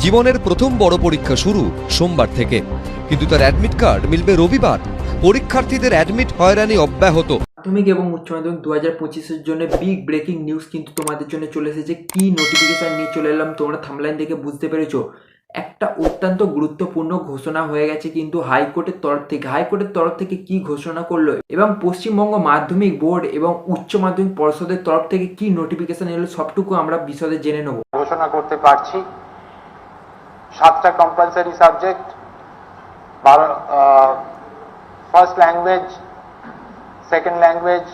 জীবনের প্রথম বড় পরীক্ষা শুরু সোমবার থেকে, কিন্তু তার অ্যাডমিট কার্ড মিলবে রবিবার। পরীক্ষার্থীদের অ্যাডমিট হয়রানি অব্যাহত। মাধ্যমিক এবং উচ্চ মাধ্যমিক 2025-এর জন্য বিগ ব্রেকিং নিউজ কিন্তু তোমাদের জন্য চলে এসেছে। কি নোটিফিকেশন নিয়ে চলে এলাম তোমরা থাম্বনেল দেখে বুঝতে পেরেছো। একটা অত্যন্ত গুরুত্বপূর্ণ ঘোষণা হয়ে গেছে কিন্তু হাইকোর্টের তরফ থেকে কি ঘোষণা করলো এবং পশ্চিমবঙ্গ মাধ্যমিক বোর্ড এবং উচ্চ মাধ্যমিক পর্ষদের তরফ থেকে কি নোটিফিকেশন এলো সবটুকু আমরা বিশদে জেনে নেব। ঘোষণা করতে পারছি 7টা compulsory subject, first language, second language.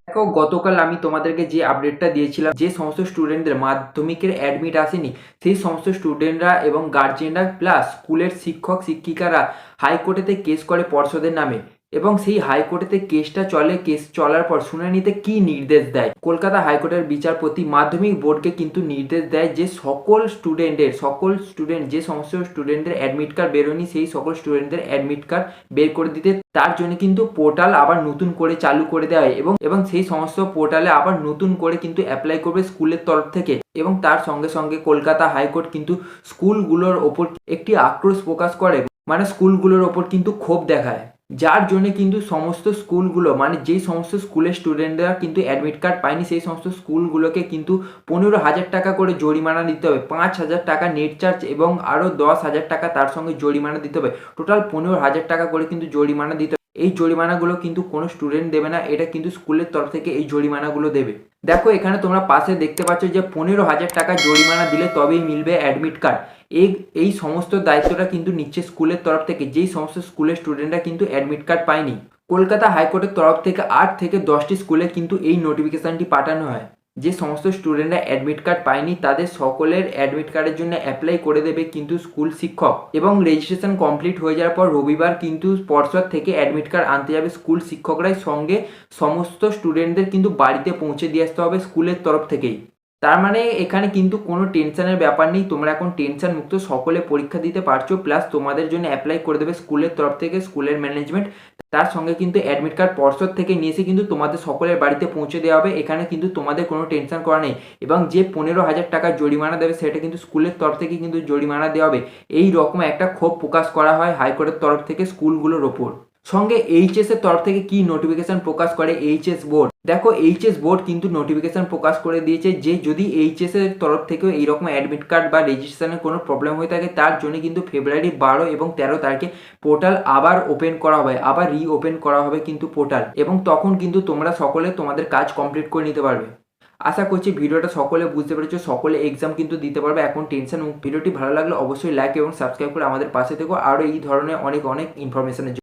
দেখো, গতকাল আমি তোমাদেরকে যে আপডেটটা দিয়েছিলাম, যে সমস্ত স্টুডেন্টদের মাধ্যমিকের অ্যাডমিট আসেনি সেই সমস্ত স্টুডেন্টরা এবং গার্জিয়ানরা প্লাস স্কুলের শিক্ষক শিক্ষিকারা হাইকোর্টেতে কেস করে পর্ষদের নামে এবং সেই হাইকোর্টেতে কেসটা চলে। কেস চলার পর শুনানিতে কি নির্দেশ দেয় কলকাতা হাইকোর্টের বিচারপতি মাধ্যমিক বোর্ডকে কিন্তু নির্দেশ দেয় যে সকল স্টুডেন্ট যে সমস্ত স্টুডেন্টদের অ্যাডমিট কার্ড বেরোয়নি সেই সকল স্টুডেন্টদের অ্যাডমিট কার্ড বের করে দিতে। তার জন্য কিন্তু পোর্টাল আবার নতুন করে চালু করে দেওয়া হয় এবং সেই সমস্ত পোর্টালে আবার নতুন করে কিন্তু অ্যাপ্লাই করবে স্কুলের তরফ থেকে। এবং তার সঙ্গে সঙ্গে কলকাতা হাইকোর্ট কিন্তু স্কুলগুলোর ওপর একটি আক্রোশ প্রকাশ করে, মানে স্কুলগুলোর ওপর কিন্তু ক্ষোভ দেখায়, যার জন্য কিন্তু সমস্ত স্কুলগুলো, মানে যেই সমস্ত স্কুলের স্টুডেন্টরা কিন্তু অ্যাডমিট কার্ড পায়নি সেই সমস্ত স্কুলগুলোকে কিন্তু 15,000 টাকা করে জরিমানা দিতে হবে। 5,000 টাকা নেট চার্জ এবং আরও 10,000 টাকা তার সঙ্গে জরিমানা দিতে হবে। টোটাল 15,000 টাকা করে কিন্তু জরিমানা দিতে হবে। এই জরিমানাগুলো কিন্তু কোনো স্টুডেন্ট দেবে না, এটা কিন্তু স্কুলের তরফ থেকে এই জরিমানাগুলো দেবে। দেখো, এখানে তোমরা পাশে দেখতে পাচ্ছ যে 15,000 টাকা জরিমানা দিলে তবেই মিলবে অ্যাডমিট কার্ড। এই সমস্ত দায়িত্বটা কিন্তু নিচ্ছে স্কুলের তরফ থেকে, যেই সমস্ত স্কুলের স্টুডেন্টরা কিন্তু অ্যাডমিট কার্ড পায়নি। কলকাতা হাইকোর্টের তরফ থেকে 8 থেকে 10টি স্কুলে কিন্তু এই নোটিফিকেশনটি পাঠানো হয়। যে সমস্ত স্টুডেন্টরা অ্যাডমিট কার্ড পায়নি তাদের সকলের অ্যাডমিট কার্ডের জন্য অ্যাপ্লাই করে দেবে কিন্তু স্কুল শিক্ষক, এবং রেজিস্ট্রেশন কমপ্লিট হয়ে যাওয়ার পর রবিবার কিন্তু পর্ষদ থেকে অ্যাডমিট কার্ড আনতে যাবে স্কুল শিক্ষকরাই, সঙ্গে সমস্ত স্টুডেন্টদের কিন্তু বাড়িতে পৌঁছে দিয়ে আসতে হবে স্কুলের তরফ থেকেই। তার মানে এখানে কিন্তু কোনো টেনশনের ব্যাপার নেই, তোমরা এখন টেনশন মুক্ত সকলে পরীক্ষা দিতে পারছো, প্লাস তোমাদের জন্য অ্যাপ্লাই করে দেবে স্কুলের তরফ থেকে স্কুলের ম্যানেজমেন্ট। তার সঙ্গে কিন্তু অ্যাডমিট কার্ড পর্ষদ থেকে নিয়ে এসে কিন্তু তোমাদের সকলের বাড়িতে পৌঁছে দেওয়া হবে। এখানে কিন্তু তোমাদের কোনো টেনশন করা নেই এবং যে 15,000 টাকা জরিমানা দেবে সেটা কিন্তু স্কুলের তরফ থেকে কিন্তু জরিমানা দেওয়া হবে। এই রকম একটা ক্ষোভ প্রকাশ করা হয় হাইকোর্টের তরফ থেকে স্কুলগুলোর ওপর। সঙ্গে এইচএস এর তরফ থেকে কি নোটিফিকেশন প্রকাশ করে এইচএস বোর্ড। দেখো, এইচএস বোর্ড কিন্তু নোটিফিকেশন প্রকাশ করে দিয়েছে যে যদি এইচএস এর তরফ থেকেও এইরকম অ্যাডমিট কার্ড বা রেজিস্ট্রেশনের কোনো প্রবলেম হয়ে থাকে তার জন্য কিন্তু ফেব্রুয়ারি 12 এবং 13 তারিখে পোর্টাল আবার ওপেন করা হবে, আবার রিওপেন করা হবে কিন্তু পোর্টাল, এবং তখন কিন্তু তোমরা সকলে তোমাদের কাজ কমপ্লিট করে নিতে পারবে। আশা করছি ভিডিওটা সকলে বুঝতে পেরেছো, সকলে এক্সাম কিন্তু দিতে পারবে এখন টেনশন। ভিডিওটি ভালো লাগলে অবশ্যই লাইক এবং সাবস্ক্রাইব করে আমাদের পাশে থেকো আরও এই ধরনের অনেক ইনফরমেশনের জন্য।